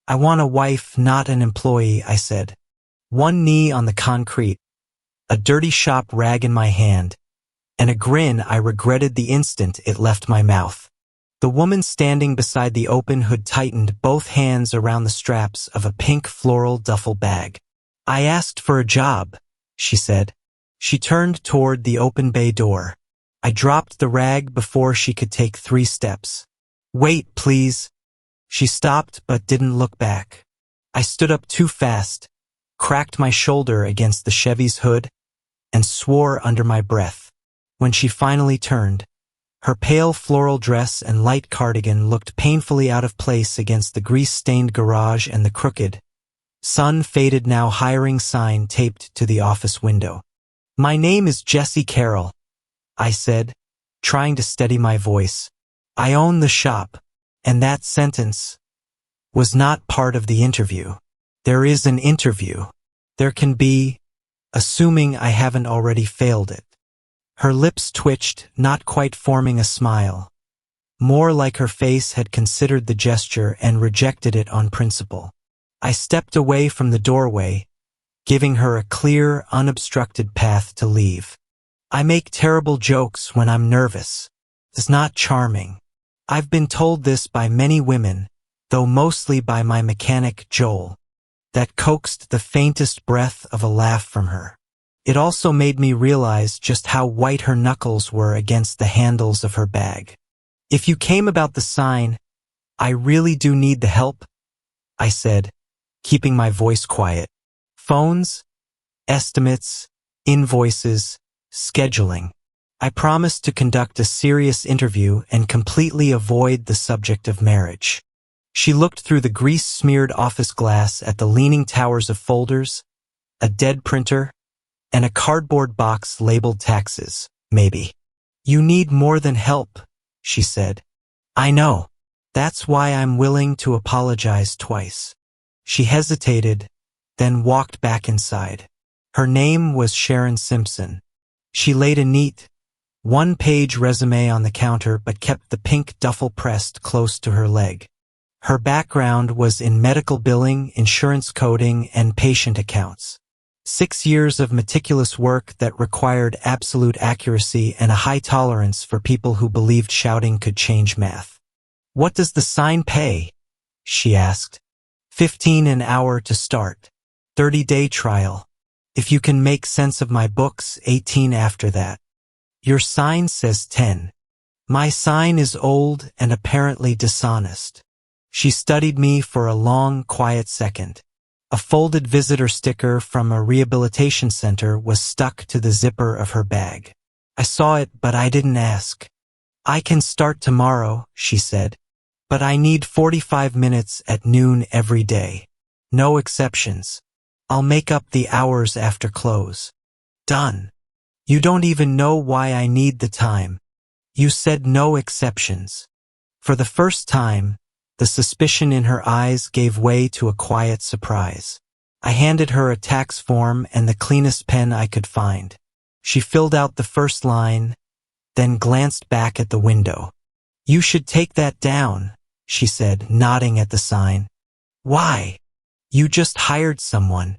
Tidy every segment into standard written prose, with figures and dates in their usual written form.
I want a wife, not an employee, I said. One knee on the concrete, a dirty shop rag in my hand, and a grin I regretted the instant it left my mouth. The woman standing beside the open hood tightened both hands around the straps of a pink floral duffel bag. I asked for a job, she said. She turned toward the open bay door. I dropped the rag before she could take 3 steps. Wait, please. She stopped but didn't look back. I stood up too fast, cracked my shoulder against the Chevy's hood, and swore under my breath. When she finally turned, her pale floral dress and light cardigan looked painfully out of place against the grease-stained garage and the crooked, sun-faded now hiring sign taped to the office window. My name is Jessie Carroll, I said, trying to steady my voice. I own the shop, and that sentence was not part of the interview. There is an interview. There can be, assuming I haven't already failed it. Her lips twitched, not quite forming a smile. More like her face had considered the gesture and rejected it on principle. I stepped away from the doorway, giving her a clear, unobstructed path to leave. I make terrible jokes when I'm nervous. It's not charming. I've been told this by many women, though mostly by my mechanic, Joel, that coaxed the faintest breath of a laugh from her. It also made me realize just how white her knuckles were against the handles of her bag. If you came about the sign, I really do need the help, I said, keeping my voice quiet. Phones, estimates, invoices, scheduling. I promised to conduct a serious interview and completely avoid the subject of marriage. She looked through the grease-smeared office glass at the leaning towers of folders, a dead printer, and a cardboard box labeled taxes, maybe. You need more than help, she said. I know. That's why I'm willing to apologize twice. She hesitated, then walked back inside. Her name was Sharon Simpson. She laid a neat, 1-page resume on the counter but kept the pink duffel pressed close to her leg. Her background was in medical billing, insurance coding, and patient accounts. 6 years of meticulous work that required absolute accuracy and a high tolerance for people who believed shouting could change math. What does the sign pay? She asked. $15 an hour to start. 30-day trial. If you can make sense of my books, 18 after that. Your sign says 10. My sign is old and apparently dishonest. She studied me for a long, quiet second. A folded visitor sticker from a rehabilitation center was stuck to the zipper of her bag. I saw it, but I didn't ask. I can start tomorrow, she said, but I need 45 minutes at noon every day. No exceptions. I'll make up the hours after close. Done. You don't even know why I need the time. You said no exceptions. For the first time, the suspicion in her eyes gave way to a quiet surprise. I handed her a tax form and the cleanest pen I could find. She filled out the first line, then glanced back at the window. You should take that down, she said, nodding at the sign. Why? You just hired someone.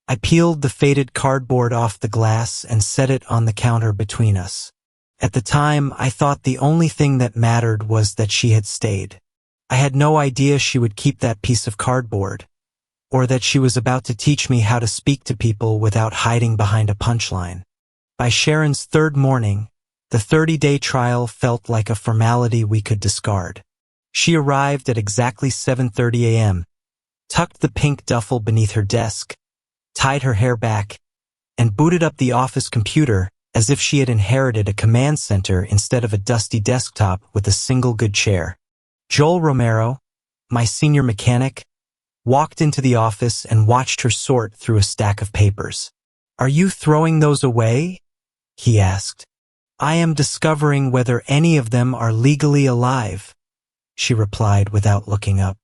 I peeled the faded cardboard off the glass and set it on the counter between us. At the time, I thought the only thing that mattered was that she had stayed. I had no idea she would keep that piece of cardboard, or that she was about to teach me how to speak to people without hiding behind a punchline. By Sharon's third morning, the 30-day trial felt like a formality we could discard. She arrived at exactly 7:30 a.m., tucked the pink duffel beneath her desk, tied her hair back, and booted up the office computer as if she had inherited a command center instead of a dusty desktop with a single good chair. Joel Romero, my senior mechanic, walked into the office and watched her sort through a stack of papers. Are you throwing those away? He asked. I am discovering whether any of them are legally alive, she replied without looking up.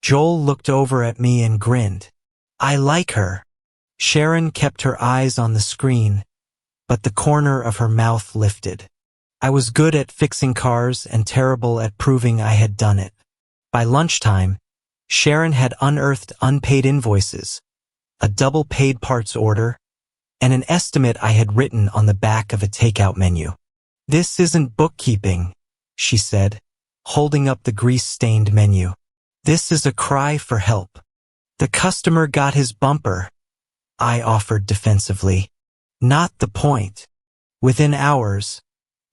Joel looked over at me and grinned. I like her. Sharon kept her eyes on the screen, but the corner of her mouth lifted. I was good at fixing cars and terrible at proving I had done it. By lunchtime, Sharon had unearthed unpaid invoices, a double paid parts order, and an estimate I had written on the back of a takeout menu. "This isn't bookkeeping," she said, holding up the grease-stained menu. "This is a cry for help." "The customer got his bumper," I offered defensively. "Not the point." Within hours,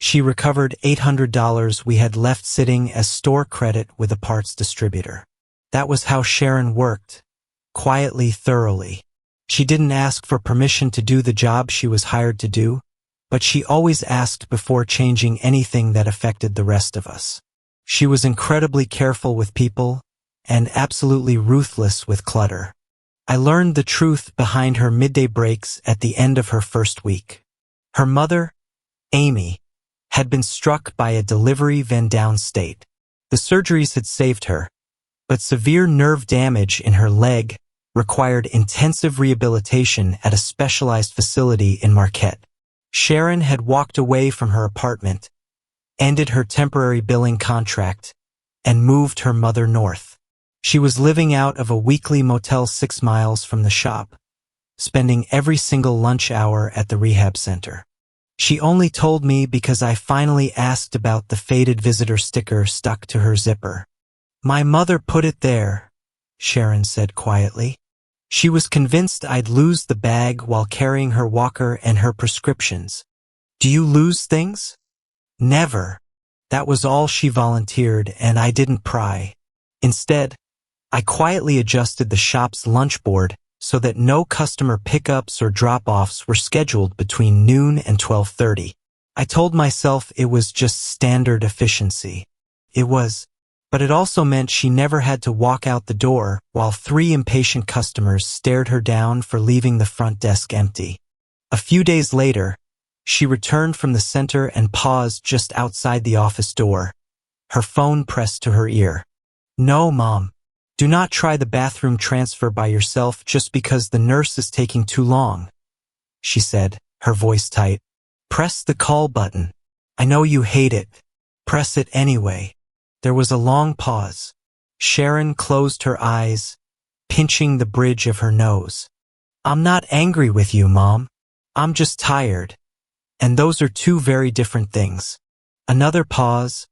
she recovered $800 we had left sitting as store credit with a parts distributor. That was how Sharon worked, quietly, thoroughly. She didn't ask for permission to do the job she was hired to do, but she always asked before changing anything that affected the rest of us. She was incredibly careful with people and absolutely ruthless with clutter. I learned the truth behind her midday breaks at the end of her first week. Her mother, Amy, had been struck by a delivery van down state. The surgeries had saved her, but severe nerve damage in her leg required intensive rehabilitation at a specialized facility in Marquette. Sharon had walked away from her apartment, ended her temporary billing contract, and moved her mother north. She was living out of a weekly motel 6 miles from the shop, spending every single lunch hour at the rehab center. She only told me because I finally asked about the faded visitor sticker stuck to her zipper. "My mother put it there," Sharon said quietly. "She was convinced I'd lose the bag while carrying her walker and her prescriptions." "Do you lose things?" "Never." That was all she volunteered, and I didn't pry. Instead, I quietly adjusted the shop's lunch board so that no customer pickups or drop-offs were scheduled between noon and 12:30. I told myself it was just standard efficiency. It was, but it also meant she never had to walk out the door while 3 impatient customers stared her down for leaving the front desk empty. A few days later, she returned from the center and paused just outside the office door, her phone pressed to her ear. "No, Mom. Do not try the bathroom transfer by yourself just because the nurse is taking too long," she said, her voice tight. "Press the call button. I know you hate it. Press it anyway." There was a long pause. Sharon closed her eyes, pinching the bridge of her nose. "I'm not angry with you, Mom. I'm just tired. And those are 2 very different things." Another pause,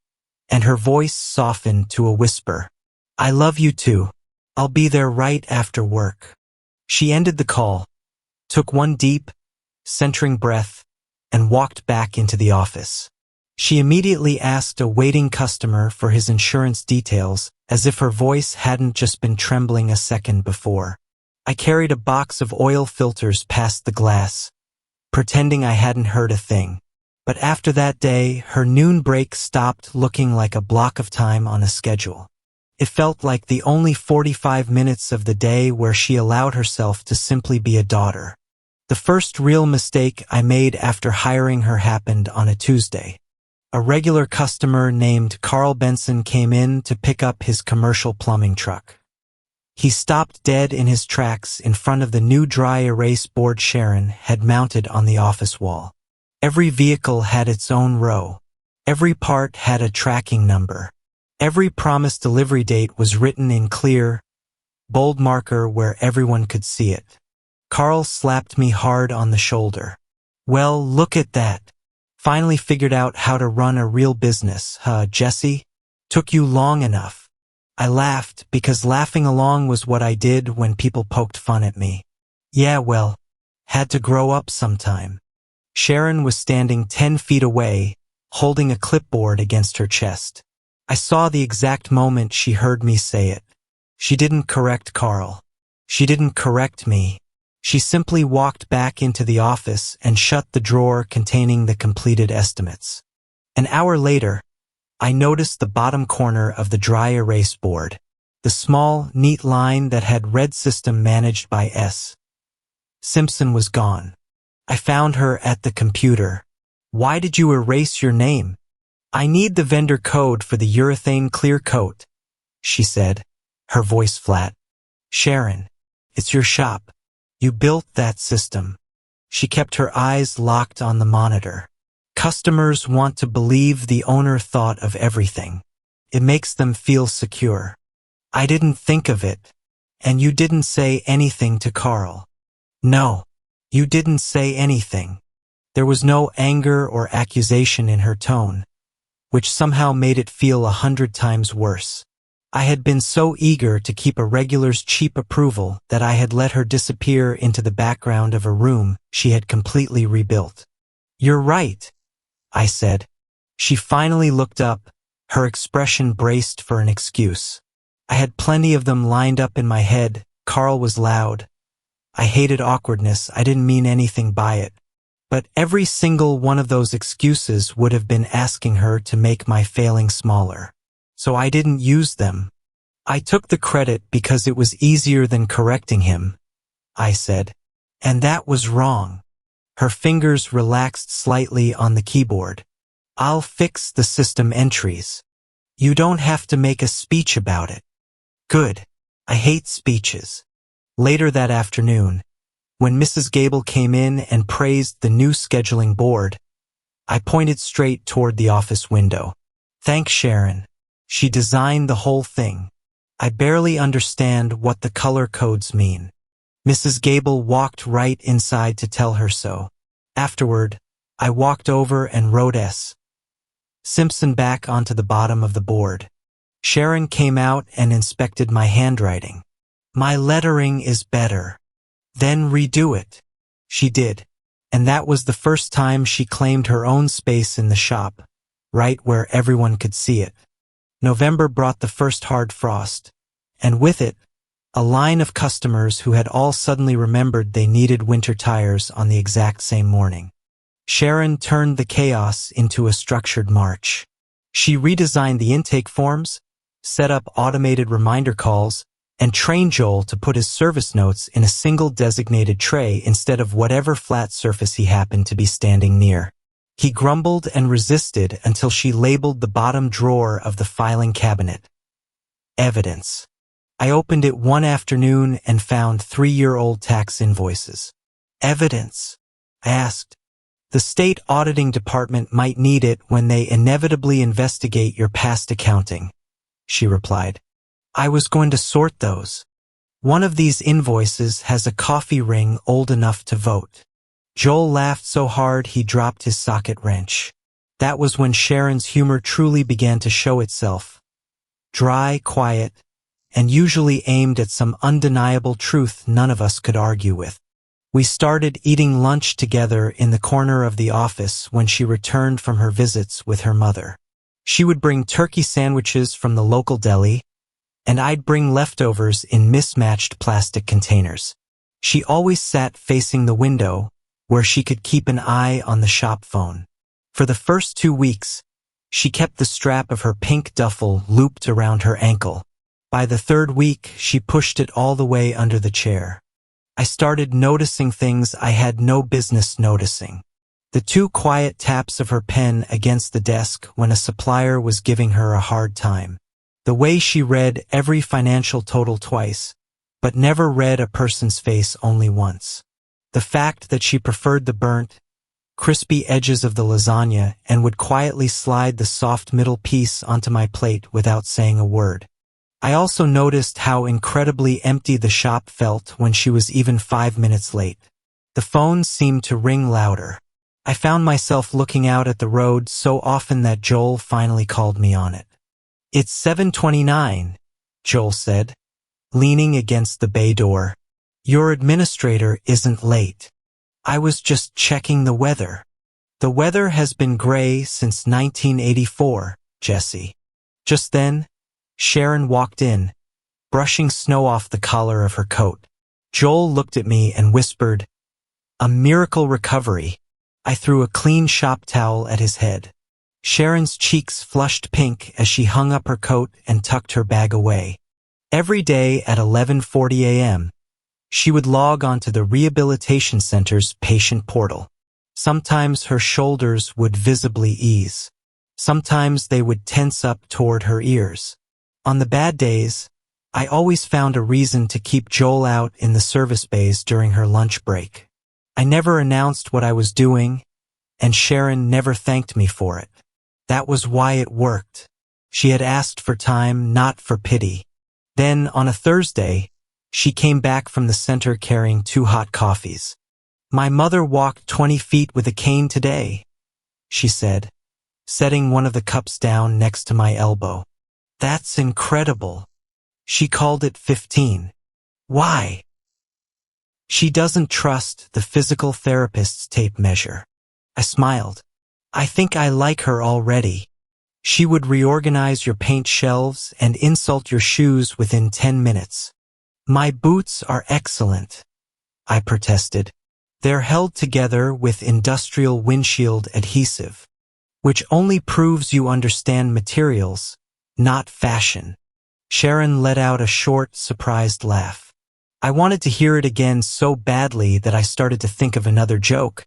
and her voice softened to a whisper. "I love you too. I'll be there right after work." She ended the call, took one deep, centering breath, and walked back into the office. She immediately asked a waiting customer for his insurance details, as if her voice hadn't just been trembling a second before. I carried a box of oil filters past the glass, pretending I hadn't heard a thing. But after that day, her noon break stopped looking like a block of time on a schedule. It felt like the only 45 minutes of the day where she allowed herself to simply be a daughter. The first real mistake I made after hiring her happened on a Tuesday. A regular customer named Carl Benson came in to pick up his commercial plumbing truck. He stopped dead in his tracks in front of the new dry erase board Sharon had mounted on the office wall. Every vehicle had its own row. Every part had a tracking number. Every promised delivery date was written in clear, bold marker where everyone could see it. Carl slapped me hard on the shoulder. "Well, look at that. Finally figured out how to run a real business, huh, Jesse? Took you long enough." I laughed because laughing along was what I did when people poked fun at me. "Yeah, well, had to grow up sometime." Sharon was standing 10 feet away, holding a clipboard against her chest. I saw the exact moment she heard me say it. She didn't correct Carl. She didn't correct me. She simply walked back into the office and shut the drawer containing the completed estimates. An hour later, I noticed the bottom corner of the dry erase board, the small, neat line that had read system managed by S. Simpson was gone. I found her at the computer. "Why did you erase your name?" "I need the vendor code for the urethane clear coat," she said, her voice flat. "Sharon, it's your shop. You built that system." She kept her eyes locked on the monitor. "Customers want to believe the owner thought of everything. It makes them feel secure." I didn't think of it. And you didn't say anything to Carl. No, you didn't say anything. There was no anger or accusation in her tone, which somehow made it feel 100 times worse. I had been so eager to keep a regular's cheap approval that I had let her disappear into the background of a room she had completely rebuilt. You're right, I said. She finally looked up, her expression braced for an excuse. I had plenty of them lined up in my head. Carl was loud. I hated awkwardness. I didn't mean anything by it. But every single one of those excuses would have been asking her to make my failing smaller. So I didn't use them. I took the credit because it was easier than correcting him, I said. And that was wrong. Her fingers relaxed slightly on the keyboard. I'll fix the system entries. You don't have to make a speech about it. Good. I hate speeches. Later that afternoon, when Mrs. Gable came in and praised the new scheduling board, I pointed straight toward the office window. Thanks, Sharon. She designed the whole thing. I barely understand what the color codes mean. Mrs. Gable walked right inside to tell her so. Afterward, I walked over and wrote S. Simpson back onto the bottom of the board. Sharon came out and inspected my handwriting. My lettering is better. Then redo it. She did. And that was the first time she claimed her own space in the shop, right where everyone could see it. November brought the first hard frost, and with it, a line of customers who had all suddenly remembered they needed winter tires on the exact same morning. Sharon turned the chaos into a structured march. She redesigned the intake forms, set up automated reminder calls, and trained Joel to put his service notes in a single designated tray instead of whatever flat surface he happened to be standing near. He grumbled and resisted until she labeled the bottom drawer of the filing cabinet. Evidence. I opened it one afternoon and found 3-year-old tax invoices. Evidence? I asked. The state auditing department might need it when they inevitably investigate your past accounting, she replied. I was going to sort those. One of these invoices has a coffee ring old enough to vote. Joel laughed so hard he dropped his socket wrench. That was when Sharon's humor truly began to show itself. Dry, quiet, and usually aimed at some undeniable truth none of us could argue with. We started eating lunch together in the corner of the office when she returned from her visits with her mother. She would bring turkey sandwiches from the local deli, and I'd bring leftovers in mismatched plastic containers. She always sat facing the window, where she could keep an eye on the shop phone. For the first 2 weeks, she kept the strap of her pink duffel looped around her ankle. By the 3rd week, she pushed it all the way under the chair. I started noticing things I had no business noticing. The 2 quiet taps of her pen against the desk when a supplier was giving her a hard time. The way she read every financial total twice, but never read a person's face only once. The fact that she preferred the burnt, crispy edges of the lasagna and would quietly slide the soft middle piece onto my plate without saying a word. I also noticed how incredibly empty the shop felt when she was even 5 minutes late. The phone seemed to ring louder. I found myself looking out at the road so often that Joel finally called me on it. It's 7:29, Joel said, leaning against the bay door. Your administrator isn't late. I was just checking the weather. The weather has been gray since 1984, Jesse. Just then, Sharon walked in, brushing snow off the collar of her coat. Joel looked at me and whispered, "A miracle recovery." I threw a clean shop towel at his head. Sharon's cheeks flushed pink as she hung up her coat and tucked her bag away. Every day at 11:40 a.m., she would log onto the Rehabilitation Center's patient portal. Sometimes her shoulders would visibly ease. Sometimes they would tense up toward her ears. On the bad days, I always found a reason to keep Joel out in the service bays during her lunch break. I never announced what I was doing, and Sharon never thanked me for it. That was why it worked. She had asked for time, not for pity. Then, on a Thursday, she came back from the center carrying 2 hot coffees. "My mother walked 20 feet with a cane today," she said, setting one of the cups down next to my elbow. "That's incredible." She called it 15. Why? She doesn't trust the physical therapist's tape measure. I smiled. "I think I like her already. She would reorganize your paint shelves and insult your shoes within 10 minutes. "My boots are excellent," I protested. "They're held together with industrial windshield adhesive, which only proves you understand materials, not fashion." Sharon let out a short, surprised laugh. I wanted to hear it again so badly that I started to think of another joke,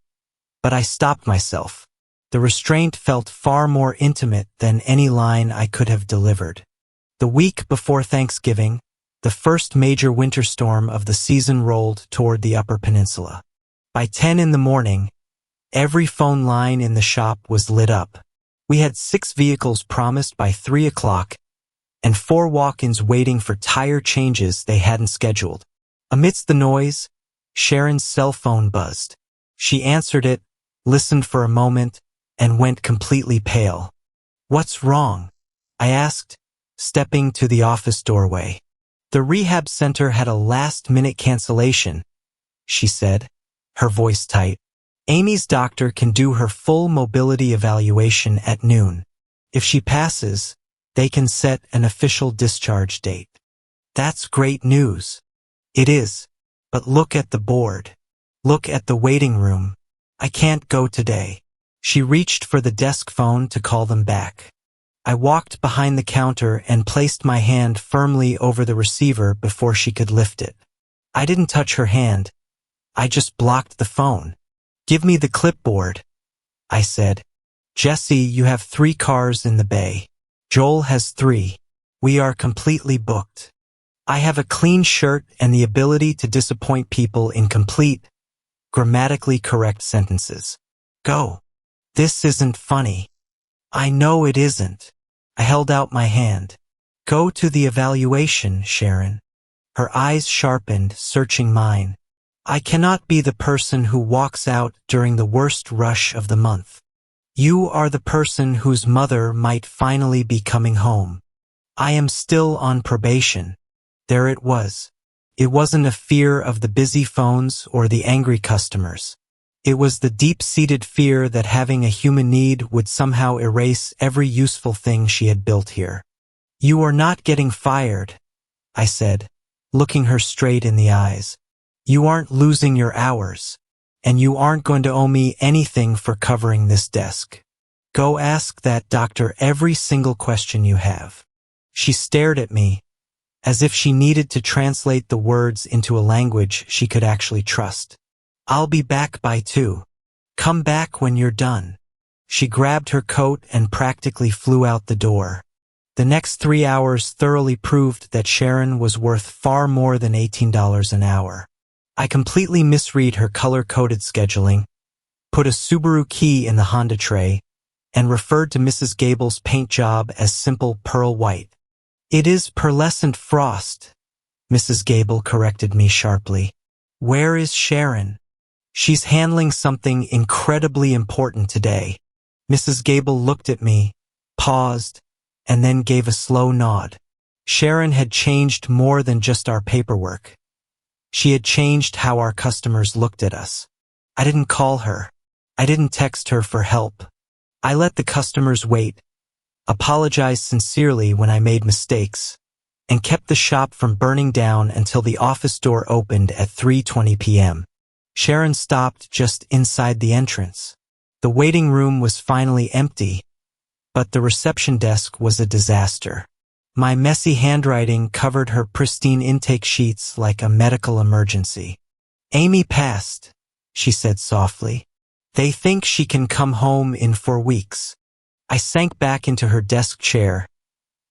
but I stopped myself. The restraint felt far more intimate than any line I could have delivered. The week before Thanksgiving, the first major winter storm of the season rolled toward the Upper Peninsula. By 10 in the morning, every phone line in the shop was lit up. We had 6 vehicles promised by 3 o'clock, and 4 walk-ins waiting for tire changes they hadn't scheduled. Amidst the noise, Sharon's cell phone buzzed. She answered it, listened for a moment, and went completely pale. "What's wrong?" I asked, stepping to the office doorway. "The rehab center had a last-minute cancellation," she said, her voice tight. "Amy's doctor can do her full mobility evaluation at noon. If she passes, they can set an official discharge date." "That's great news." "It is, but look at the board. Look at the waiting room. I can't go today." She reached for the desk phone to call them back. I walked behind the counter and placed my hand firmly over the receiver before she could lift it. I didn't touch her hand. I just blocked the phone. "Give me the clipboard," I said. "Jesse, you have 3 cars in the bay. Joel has 3. We are completely booked. I have a clean shirt and the ability to disappoint people in complete, grammatically correct sentences. Go." "This isn't funny." "I know it isn't." I held out my hand. "Go to the evaluation, Sharon." Her eyes sharpened, searching mine. "I cannot be the person who walks out during the worst rush of the month. You are the person whose mother might finally be coming home. I am still on probation." There it was. It wasn't a fear of the busy phones or the angry customers. It was the deep-seated fear that having a human need would somehow erase every useful thing she had built here. "You are not getting fired," I said, looking her straight in the eyes. "You aren't losing your hours, and you aren't going to owe me anything for covering this desk. Go ask that doctor every single question you have." She stared at me, as if she needed to translate the words into a language she could actually trust. "I'll be back by 2. Come back when you're done." She grabbed her coat and practically flew out the door. The next 3 hours thoroughly proved that Sharon was worth far more than $18 an hour. I completely misread her color-coded scheduling, put a Subaru key in the Honda tray, and referred to Mrs. Gable's paint job as simple pearl white. "It is pearlescent frost," Mrs. Gable corrected me sharply. "Where is Sharon?" "She's handling something incredibly important today." Mrs. Gable looked at me, paused, and then gave a slow nod. Sharon had changed more than just our paperwork. She had changed how our customers looked at us. I didn't call her. I didn't text her for help. I let the customers wait, apologized sincerely when I made mistakes, and kept the shop from burning down until the office door opened at 3:20 p.m. Sharon stopped just inside the entrance. The waiting room was finally empty, but the reception desk was a disaster. My messy handwriting covered her pristine intake sheets like a medical emergency. "Amy passed," she said softly. "They think she can come home in 4 weeks." I sank back into her desk chair,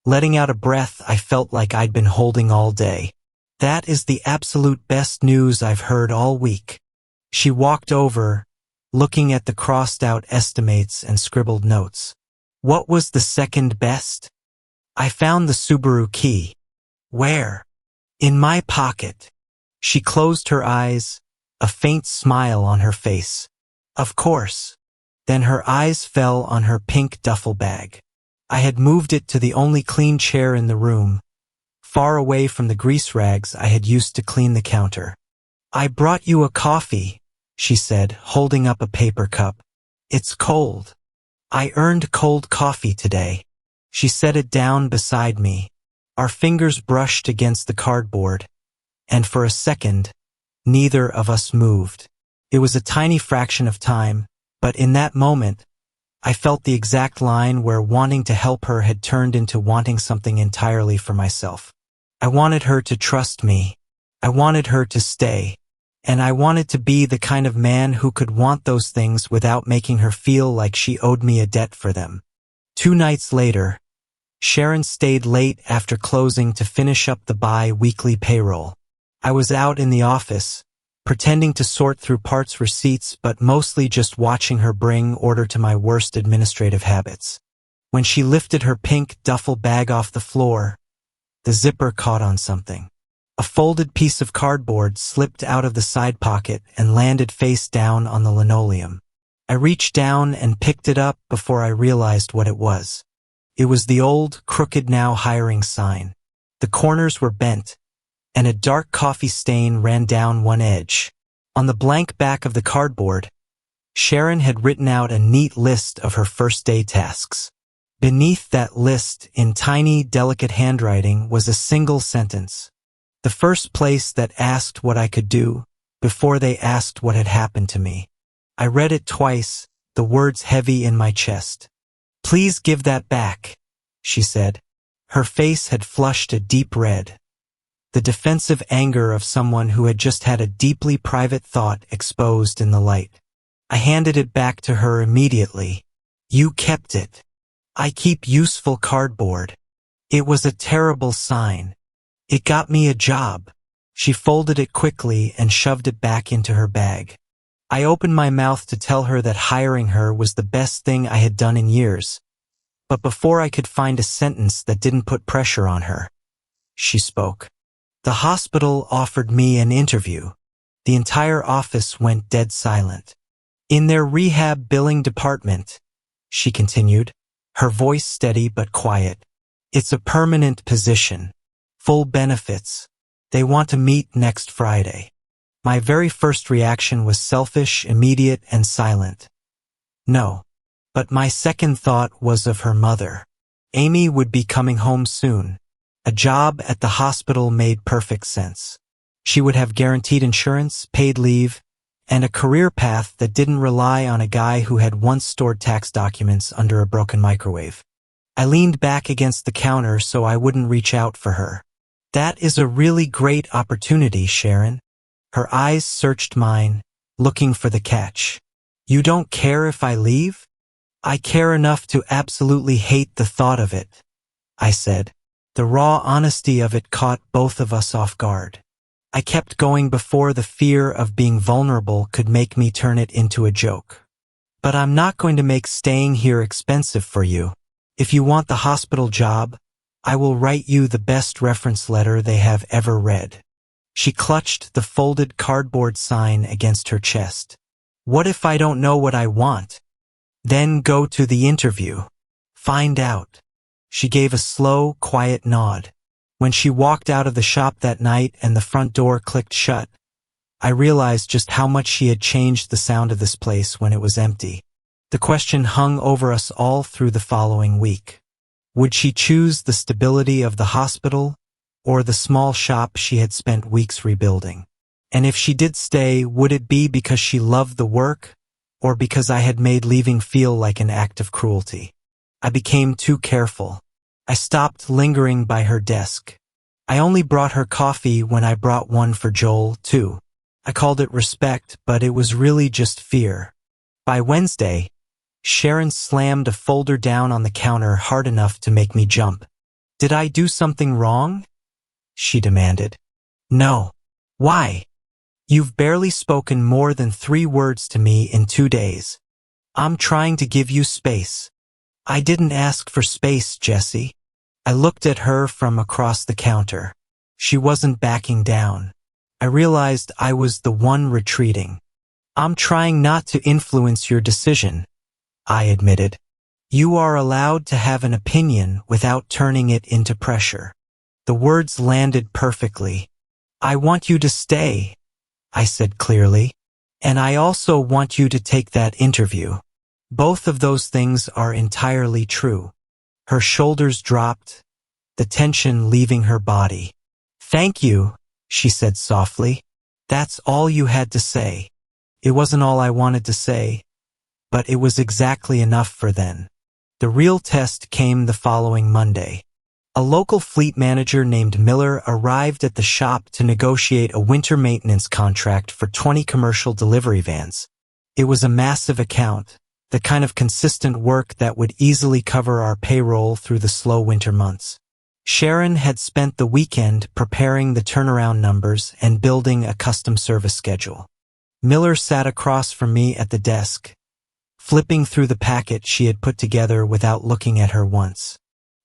letting out a breath I felt like I'd been holding all day. "That is the absolute best news I've heard all week." She walked over, looking at the crossed-out estimates and scribbled notes. "What was the second best?" "I found the Subaru key." Where? In my pocket. She closed her eyes, a faint smile on her face. Of course. Then her eyes fell on her pink duffel bag. I had moved it to the only clean chair in the room, far away from the grease rags I had used to clean the counter. I brought you a coffee, she said, holding up a paper cup. It's cold. I earned cold coffee today. She set it down beside me. Our fingers brushed against the cardboard, and for a second, neither of us moved. It was a tiny fraction of time, but in that moment, I felt the exact line where wanting to help her had turned into wanting something entirely for myself. I wanted her to trust me. I wanted her to stay. And I wanted to be the kind of man who could want those things without making her feel like she owed me a debt for them. 2 nights later, Sharon stayed late after closing to finish up the bi-weekly payroll. I was out in the office, pretending to sort through parts receipts but mostly just watching her bring order to my worst administrative habits. When she lifted her pink duffel bag off the floor, the zipper caught on something. A folded piece of cardboard slipped out of the side pocket and landed face down on the linoleum. I reached down and picked it up before I realized what it was. It was the old, crooked now hiring sign. The corners were bent, and a dark coffee stain ran down one edge. On the blank back of the cardboard, Sharon had written out a neat list of her first day tasks. Beneath that list, in tiny, delicate handwriting, was a single sentence. The first place that asked what I could do, before they asked what had happened to me. I read it twice, the words heavy in my chest. Please give that back, she said. Her face had flushed a deep red. The defensive anger of someone who had just had a deeply private thought exposed in the light. I handed it back to her immediately. You kept it. I keep useful cardboard. It was a terrible sign. It got me a job. She folded it quickly and shoved it back into her bag. I opened my mouth to tell her that hiring her was the best thing I had done in years. But before I could find a sentence that didn't put pressure on her, she spoke. The hospital offered me an interview. The entire office went dead silent. In their rehab billing department, she continued, her voice steady but quiet. It's a permanent position. Full benefits. They want to meet next Friday. My very first reaction was selfish, immediate, and silent. No. But my second thought was of her mother. Amy would be coming home soon. A job at the hospital made perfect sense. She would have guaranteed insurance, paid leave, and a career path that didn't rely on a guy who had once stored tax documents under a broken microwave. I leaned back against the counter so I wouldn't reach out for her. That is a really great opportunity, Sharon. Her eyes searched mine, looking for the catch. You don't care if I leave? I care enough to absolutely hate the thought of it, I said. The raw honesty of it caught both of us off guard. I kept going before the fear of being vulnerable could make me turn it into a joke. But I'm not going to make staying here expensive for you. If you want the hospital job, I will write you the best reference letter they have ever read. She clutched the folded cardboard sign against her chest. What if I don't know what I want? Then go to the interview. Find out. She gave a slow, quiet nod. When she walked out of the shop that night and the front door clicked shut, I realized just how much she had changed the sound of this place when it was empty. The question hung over us all through the following week. Would she choose the stability of the hospital or the small shop she had spent weeks rebuilding? And if she did stay, would it be because she loved the work or because I had made leaving feel like an act of cruelty? I became too careful. I stopped lingering by her desk. I only brought her coffee when I brought one for Joel, too. I called it respect, but it was really just fear. By Wednesday, Sharon slammed a folder down on the counter hard enough to make me jump. Did I do something wrong? She demanded. No. Why? You've barely spoken more than 3 words to me in 2 days. I'm trying to give you space. I didn't ask for space, Jessie. I looked at her from across the counter. She wasn't backing down. I realized I was the one retreating. I'm trying not to influence your decision, I admitted. You are allowed to have an opinion without turning it into pressure. The words landed perfectly. I want you to stay, I said clearly. And I also want you to take that interview. Both of those things are entirely true. Her shoulders dropped, the tension leaving her body. Thank you, she said softly. That's all you had to say. It wasn't all I wanted to say, but it was exactly enough for then. The real test came the following Monday. A local fleet manager named Miller arrived at the shop to negotiate a winter maintenance contract for 20 commercial delivery vans. It was a massive account, the kind of consistent work that would easily cover our payroll through the slow winter months. Sharon had spent the weekend preparing the turnaround numbers and building a custom service schedule. Miller sat across from me at the desk, flipping through the packet she had put together without looking at her once.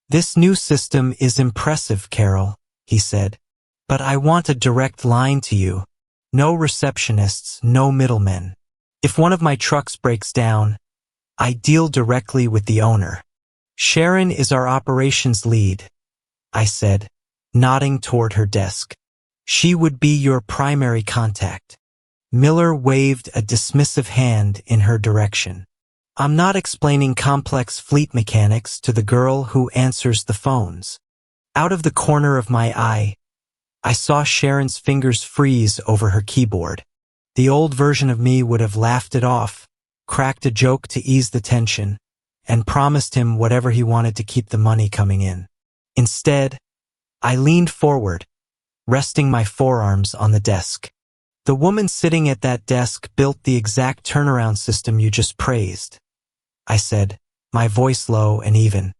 This new system is impressive, Carol, he said. But I want a direct line to you. No receptionists, no middlemen. If one of my trucks breaks down, I deal directly with the owner. Sharon is our operations lead, I said, nodding toward her desk. She would be your primary contact. Miller waved a dismissive hand in her direction. I'm not explaining complex fleet mechanics to the girl who answers the phones. Out of the corner of my eye, I saw Sharon's fingers freeze over her keyboard. The old version of me would have laughed it off, cracked a joke to ease the tension, and promised him whatever he wanted to keep the money coming in. Instead, I leaned forward, resting my forearms on the desk. The woman sitting at that desk built the exact turnaround system you just praised, I said, my voice low and even.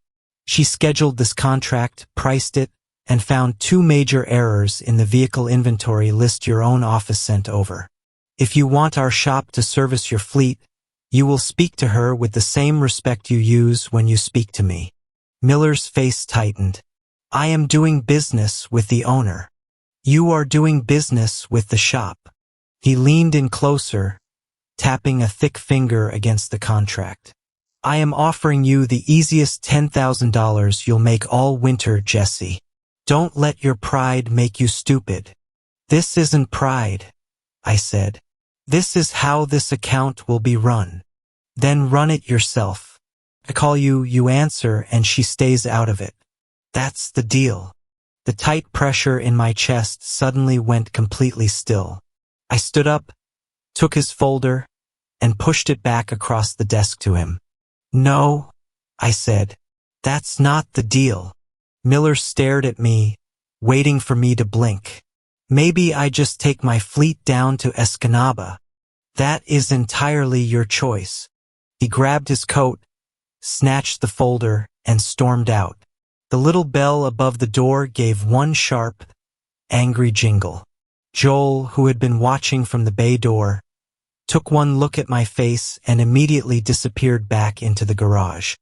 She scheduled this contract, priced it, and found 2 major errors in the vehicle inventory list your own office sent over. If you want our shop to service your fleet, you will speak to her with the same respect you use when you speak to me. Miller's face tightened. I am doing business with the owner. You are doing business with the shop. He leaned in closer, tapping a thick finger against the contract. I am offering you the easiest $10,000 you'll make all winter, Jesse. Don't let your pride make you stupid. This isn't pride, I said. This is how this account will be run. Then run it yourself. I call you, you answer, and she stays out of it. That's the deal. The tight pressure in my chest suddenly went completely still. I stood up, took his folder, and pushed it back across the desk to him. No, I said. That's not the deal. Miller stared at me, waiting for me to blink. Maybe I just take my fleet down to Escanaba. That is entirely your choice. He grabbed his coat, snatched the folder, and stormed out. The little bell above the door gave one sharp, angry jingle. Joel, who had been watching from the bay door, took one look at my face and immediately disappeared back into the garage.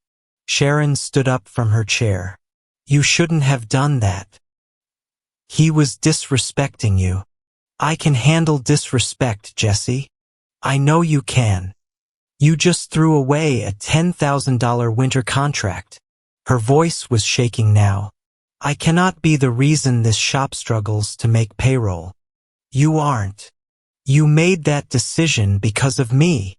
Sharon stood up from her chair. You shouldn't have done that. He was disrespecting you. I can handle disrespect, Jesse. I know you can. You just threw away a $10,000 winter contract. Her voice was shaking now. I cannot be the reason this shop struggles to make payroll. You aren't. You made that decision because of me.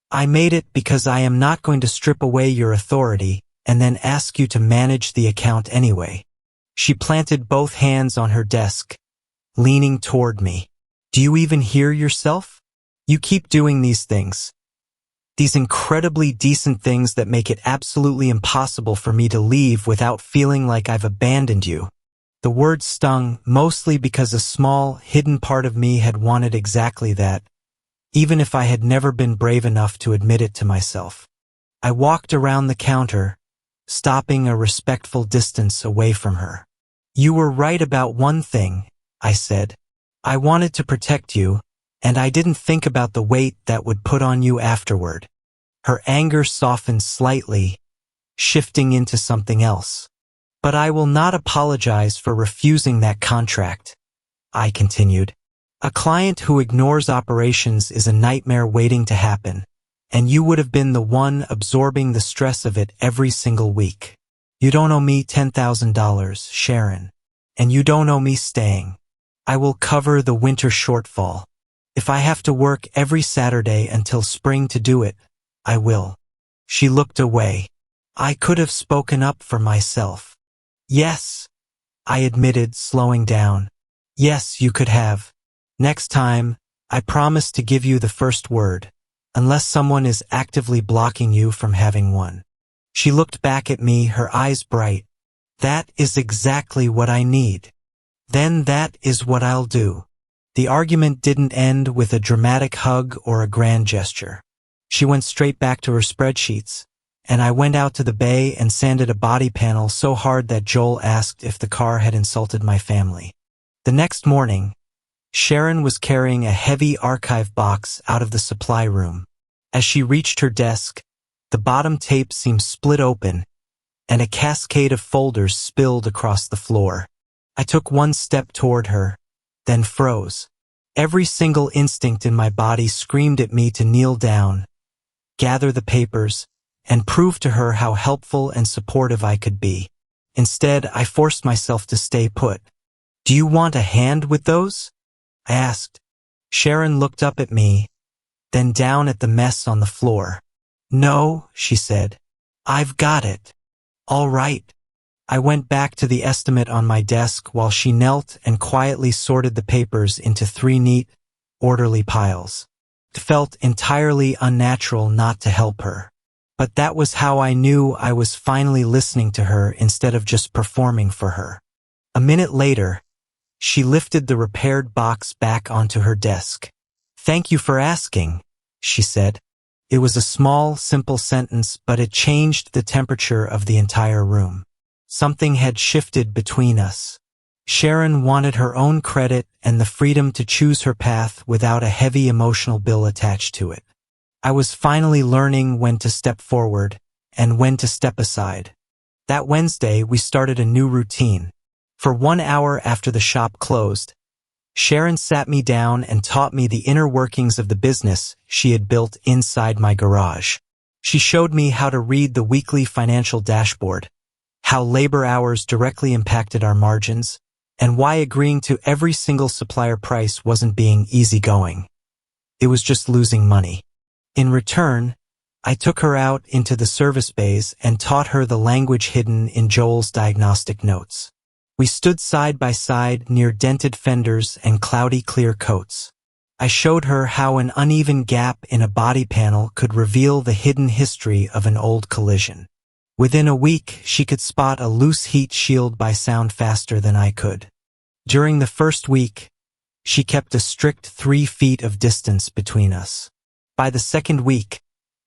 I made it because I am not going to strip away your authority and then ask you to manage the account anyway. She planted both hands on her desk, leaning toward me. Do you even hear yourself? You keep doing these things. These incredibly decent things that make it absolutely impossible for me to leave without feeling like I've abandoned you. The words stung, mostly because a small, hidden part of me had wanted exactly that, even if I had never been brave enough to admit it to myself. I walked around the counter, stopping a respectful distance away from her. You were right about one thing, I said. I wanted to protect you, and I didn't think about the weight that would put on you afterward. Her anger softened slightly, shifting into something else. But I will not apologize for refusing that contract, I continued. A client who ignores operations is a nightmare waiting to happen, and you would have been the one absorbing the stress of it every single week. You don't owe me $10,000, Sharon, and you don't owe me staying. I will cover the winter shortfall. If I have to work every Saturday until spring to do it, I will. She looked away. I could have spoken up for myself. Yes, I admitted, slowing down. Yes, you could have. Next time, I promise to give you the first word, unless someone is actively blocking you from having one. She looked back at me, her eyes bright. That is exactly what I need. Then that is what I'll do. The argument didn't end with a dramatic hug or a grand gesture. She went straight back to her spreadsheets, and I went out to the bay and sanded a body panel so hard that Joel asked if the car had insulted my family. The next morning, Sharon was carrying a heavy archive box out of the supply room. As she reached her desk, the bottom tape seemed split open, and a cascade of folders spilled across the floor. I took one step toward her, then froze. Every single instinct in my body screamed at me to kneel down, gather the papers, and prove to her how helpful and supportive I could be. Instead, I forced myself to stay put. "Do you want a hand with those?" I asked. Sharon looked up at me, then down at the mess on the floor. "No," she said. "I've got it." "All right." I went back to the estimate on my desk while she knelt and quietly sorted the papers into 3 neat, orderly piles. It felt entirely unnatural not to help her. But that was how I knew I was finally listening to her instead of just performing for her. A minute later, she lifted the repaired box back onto her desk. "Thank you for asking," she said. It was a small, simple sentence, but it changed the temperature of the entire room. Something had shifted between us. Sharon wanted her own credit and the freedom to choose her path without a heavy emotional bill attached to it. I was finally learning when to step forward and when to step aside. That Wednesday, we started a new routine. For 1 hour after the shop closed, Sharon sat me down and taught me the inner workings of the business she had built inside my garage. She showed me how to read the weekly financial dashboard, how labor hours directly impacted our margins, and why agreeing to every single supplier price wasn't being easygoing. It was just losing money. In return, I took her out into the service bays and taught her the language hidden in Joel's diagnostic notes. We stood side by side near dented fenders and cloudy clear coats. I showed her how an uneven gap in a body panel could reveal the hidden history of an old collision. Within a week, she could spot a loose heat shield by sound faster than I could. During the first week, she kept a strict 3 feet of distance between us. By the second week,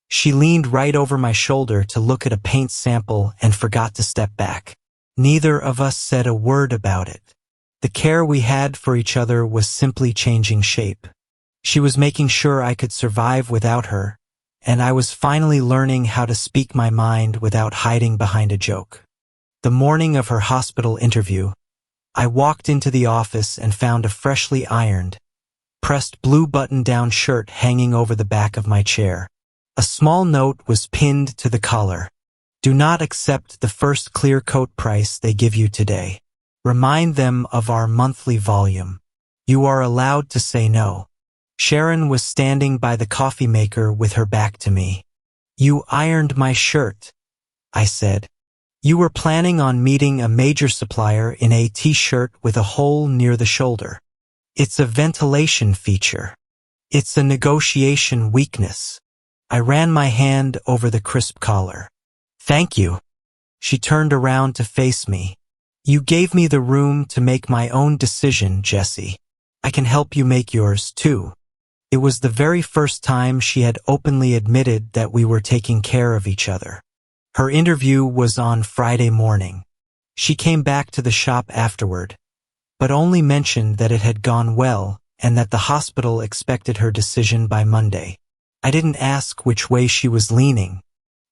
she leaned right over my shoulder to look at a paint sample and forgot to step back. Neither of us said a word about it. The care we had for each other was simply changing shape. She was making sure I could survive without her, and I was finally learning how to speak my mind without hiding behind a joke. The morning of her hospital interview, I walked into the office and found a freshly ironed, pressed blue button-down shirt hanging over the back of my chair. A small note was pinned to the collar. "Do not accept the first clear coat price they give you today. Remind them of our monthly volume. You are allowed to say no." Sharon was standing by the coffee maker with her back to me. "You ironed my shirt," I said. "You were planning on meeting a major supplier in a t-shirt with a hole near the shoulder. It's a ventilation feature. It's a negotiation weakness." I ran my hand over the crisp collar. "Thank you." She turned around to face me. "You gave me the room to make my own decision, Jessie. I can help you make yours, too." It was the very first time she had openly admitted that we were taking care of each other. Her interview was on Friday morning. She came back to the shop afterward, but only mentioned that it had gone well and that the hospital expected her decision by Monday. I didn't ask which way she was leaning.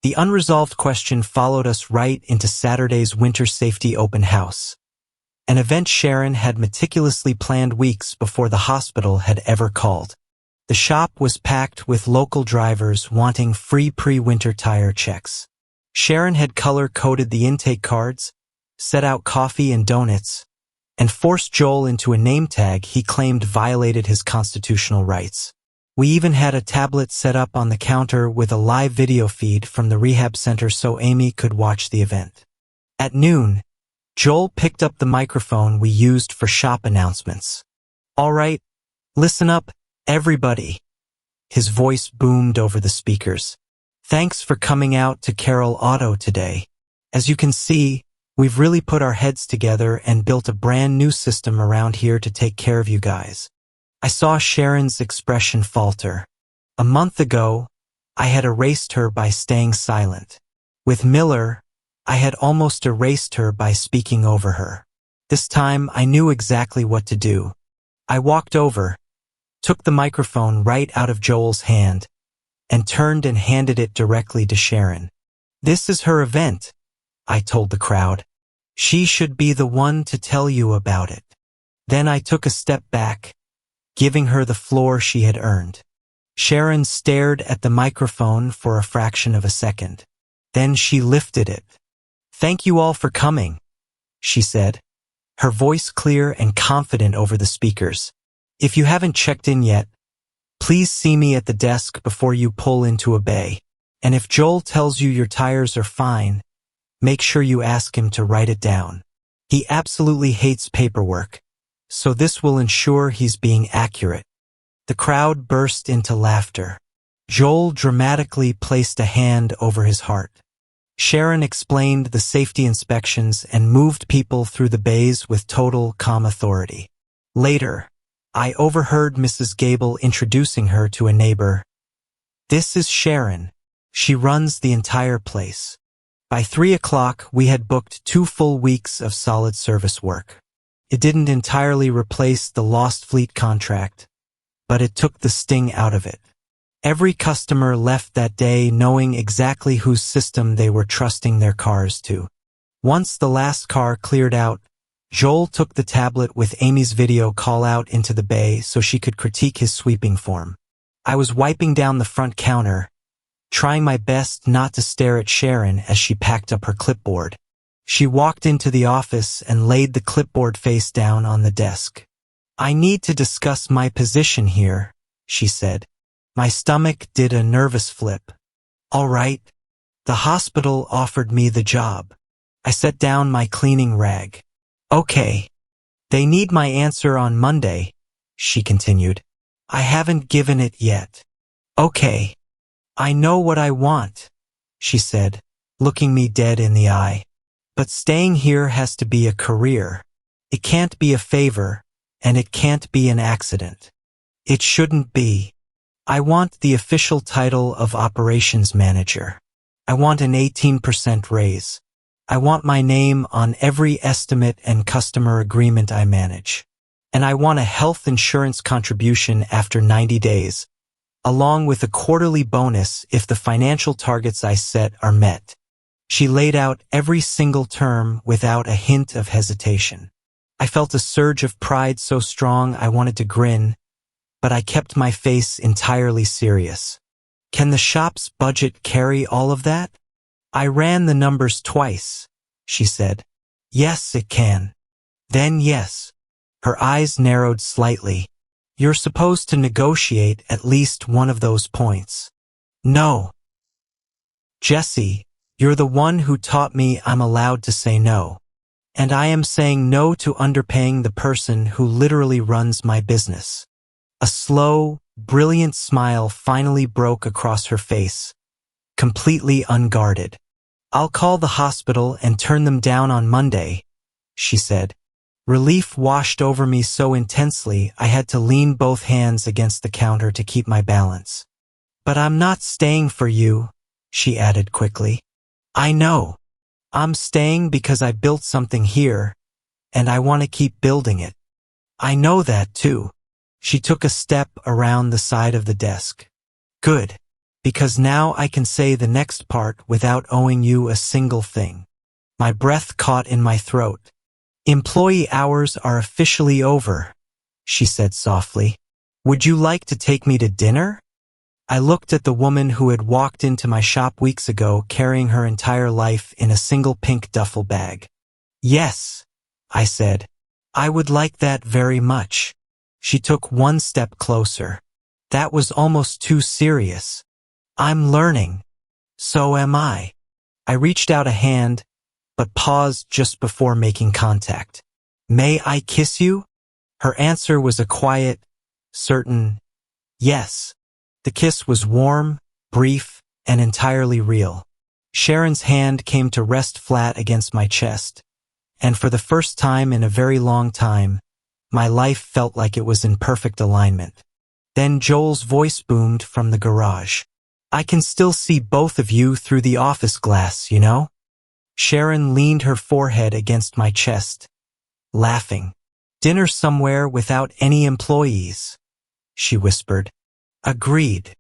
The unresolved question followed us right into Saturday's winter safety open house, an event Sharon had meticulously planned weeks before the hospital had ever called. The shop was packed with local drivers wanting free pre-winter tire checks. Sharon had color-coded the intake cards, set out coffee and donuts, and forced Joel into a name tag he claimed violated his constitutional rights. We even had a tablet set up on the counter with a live video feed from the rehab center so Amy could watch the event. At noon, Joel picked up the microphone we used for shop announcements. "All right, listen up, everybody." His voice boomed over the speakers. "Thanks for coming out to Carroll Auto today. As you can see, we've really put our heads together and built a brand new system around here to take care of you guys." I saw Sharon's expression falter. A month ago, I had erased her by staying silent. With Miller, I had almost erased her by speaking over her. This time, I knew exactly what to do. I walked over, took the microphone right out of Joel's hand, and turned and handed it directly to Sharon. "This is her event," I told the crowd. "She should be the one to tell you about it." Then I took a step back, giving her the floor she had earned. Sharon stared at the microphone for a fraction of a second. Then she lifted it. "Thank you all for coming," she said, her voice clear and confident over the speakers. "If you haven't checked in yet, please see me at the desk before you pull into a bay. And if Joel tells you your tires are fine, make sure you ask him to write it down. He absolutely hates paperwork, so this will ensure he's being accurate." The crowd burst into laughter. Joel dramatically placed a hand over his heart. Sharon explained the safety inspections and moved people through the bays with total calm authority. Later, I overheard Mrs. Gable introducing her to a neighbor. "This is Sharon. She runs the entire place." By 3 o'clock, we had booked 2 full weeks of solid service work. It didn't entirely replace the lost fleet contract, but it took the sting out of it. Every customer left that day knowing exactly whose system they were trusting their cars to. Once the last car cleared out, Joel took the tablet with Amy's video call out into the bay so she could critique his sweeping form. I was wiping down the front counter, trying my best not to stare at Sharon as she packed up her clipboard. She walked into the office and laid the clipboard face down on the desk. "I need to discuss my position here," she said. My stomach did a nervous flip. "All right." The hospital offered me the job. I set down my cleaning rag. "Okay. They need my answer on Monday," she continued. "I haven't given it yet." "Okay. I know what I want," she said, looking me dead in the eye. "But staying here has to be a career. It can't be a favor, and it can't be an accident. It shouldn't be. I want the official title of operations manager. I want an 18% raise. I want my name on every estimate and customer agreement I manage. And I want a health insurance contribution after 90 days, along with a quarterly bonus if the financial targets I set are met." She laid out every single term without a hint of hesitation. I felt a surge of pride so strong I wanted to grin, but I kept my face entirely serious. "Can the shop's budget carry all of that?" "I ran the numbers twice," she said. "Yes, it can." "Then yes." Her eyes narrowed slightly. "You're supposed to negotiate at least one of those points." "No." "Jesse, you're the one who taught me I'm allowed to say no. And I am saying no to underpaying the person who literally runs my business." A slow, brilliant smile finally broke across her face, completely unguarded. "I'll call the hospital and turn them down on Monday," she said. Relief washed over me so intensely I had to lean both hands against the counter to keep my balance. "But I'm not staying for you," she added quickly. "I know. I'm staying because I built something here, and I want to keep building it. I know that too." She took a step around the side of the desk. "Good. Because now I can say the next part without owing you a single thing. My breath caught in my throat. Employee hours are officially over, she said softly. Would you like to take me to dinner? I looked at the woman who had walked into my shop weeks ago carrying her entire life in a single pink duffel bag. Yes, I said. I would like that very much. She took one step closer. That was almost too serious. I'm learning. So am I. I reached out a hand, but paused just before making contact. May I kiss you? Her answer was a quiet, certain yes. The kiss was warm, brief, and entirely real. Sharon's hand came to rest flat against my chest, and for the first time in a very long time, my life felt like it was in perfect alignment. Then Joel's voice boomed from the garage. I can still see both of you through the office glass, you know? Sharon leaned her forehead against my chest, laughing. Dinner somewhere without any employees, she whispered. Agreed.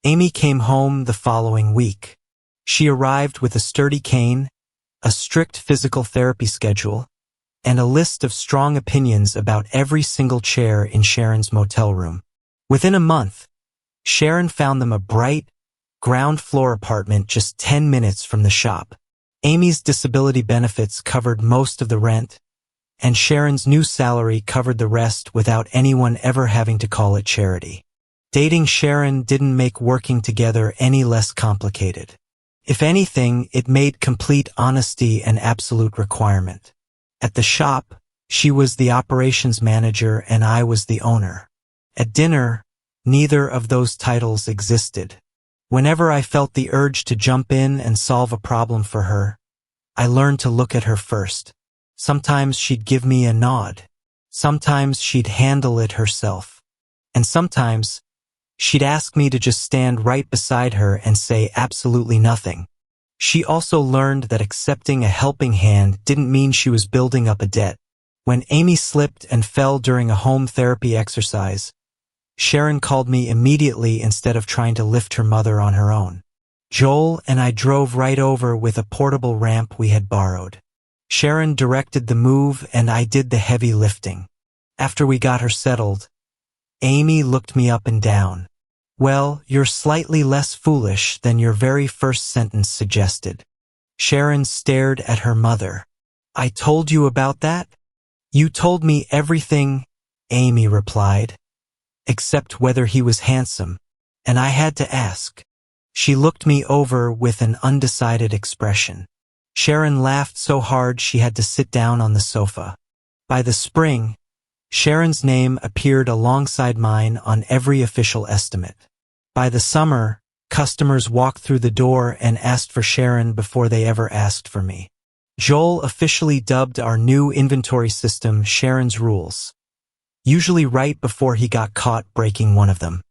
Amy came home the following week. She arrived with a sturdy cane, a strict physical therapy schedule, and a list of strong opinions about every single chair in Sharon's motel room. Within a month, Sharon found them a bright, ground-floor apartment just 10 minutes from the shop. Amy's disability benefits covered most of the rent, and Sharon's new salary covered the rest without anyone ever having to call it charity. Dating Sharon didn't make working together any less complicated. If anything, it made complete honesty an absolute requirement. At the shop, she was the operations manager and I was the owner. At dinner, neither of those titles existed. Whenever I felt the urge to jump in and solve a problem for her, I learned to look at her first. Sometimes she'd give me a nod. Sometimes she'd handle it herself. And sometimes, she'd ask me to just stand right beside her and say absolutely nothing. She also learned that accepting a helping hand didn't mean she was building up a debt. When Amy slipped and fell during a home therapy exercise, Sharon called me immediately instead of trying to lift her mother on her own. Joel and I drove right over with a portable ramp we had borrowed. Sharon directed the move and I did the heavy lifting. After we got her settled, Amy looked me up and down. Well, you're slightly less foolish than your very first sentence suggested. Sharon stared at her mother. I told you about that? You told me everything, Amy replied, except whether he was handsome, and I had to ask. She looked me over with an undecided expression. Sharon laughed so hard she had to sit down on the sofa. By the spring, Sharon's name appeared alongside mine on every official estimate. By the summer, customers walked through the door and asked for Sharon before they ever asked for me. Joel officially dubbed our new inventory system Sharon's Rules, usually right before he got caught breaking one of them.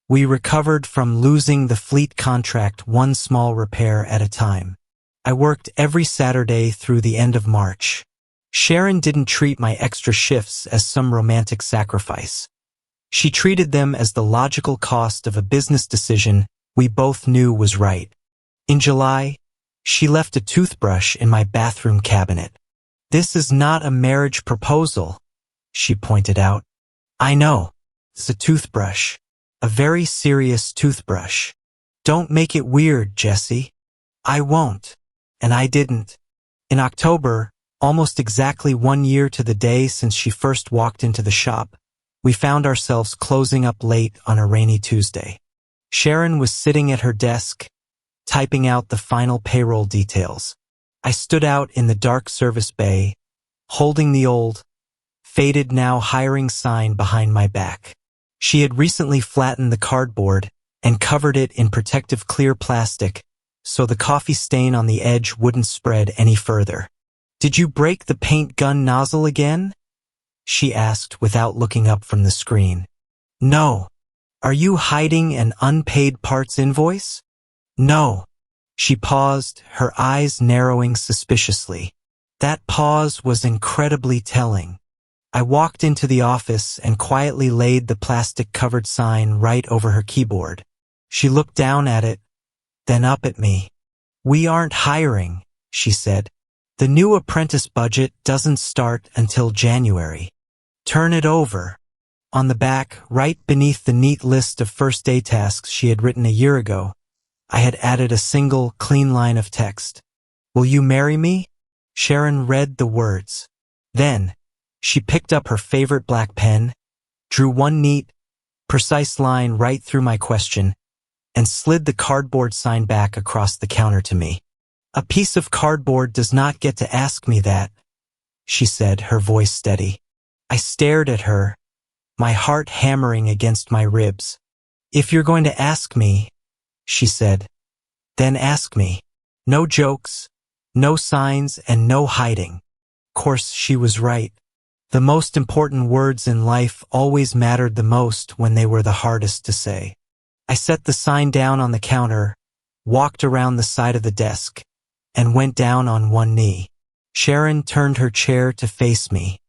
We recovered from losing the fleet contract one small repair at a time. I worked every Saturday through the end of March. Sharon didn't treat my extra shifts as some romantic sacrifice. She treated them as the logical cost of a business decision we both knew was right. In July, she left a toothbrush in my bathroom cabinet. This is not a marriage proposal, she pointed out. I know. It's a toothbrush. A very serious toothbrush. Don't make it weird, Jessie. I won't. And I didn't. In October, almost exactly 1 year to the day since she first walked into the shop, we found ourselves closing up late on a rainy Tuesday. Sharon was sitting at her desk, typing out the final payroll details. I stood out in the dark service bay, holding the old, faded now hiring sign behind my back. She had recently flattened the cardboard and covered it in protective clear plastic so the coffee stain on the edge wouldn't spread any further. Did you break the paint gun nozzle again? She asked without looking up from the screen. No. Are you hiding an unpaid parts invoice? No. She paused, her eyes narrowing suspiciously. That pause was incredibly telling. I walked into the office and quietly laid the plastic-covered sign right over her keyboard. She looked down at it, then up at me. "We aren't hiring," she said. "The new apprentice budget doesn't start until January. Turn it over." On the back, right beneath the neat list of first day tasks she had written a year ago, I had added a single, clean line of text. "Will you marry me?" Sharon read the words. Then, she picked up her favorite black pen, drew one neat, precise line right through my question, and slid the cardboard sign back across the counter to me. "A piece of cardboard does not get to ask me that," she said, her voice steady. I stared at her, my heart hammering against my ribs. "If you're going to ask me," she said, "then ask me. No jokes, no signs, and no hiding." Of course, she was right. The most important words in life always mattered the most when they were the hardest to say. I set the sign down on the counter, walked around the side of the desk, and went down on one knee. Sharon turned her chair to face me.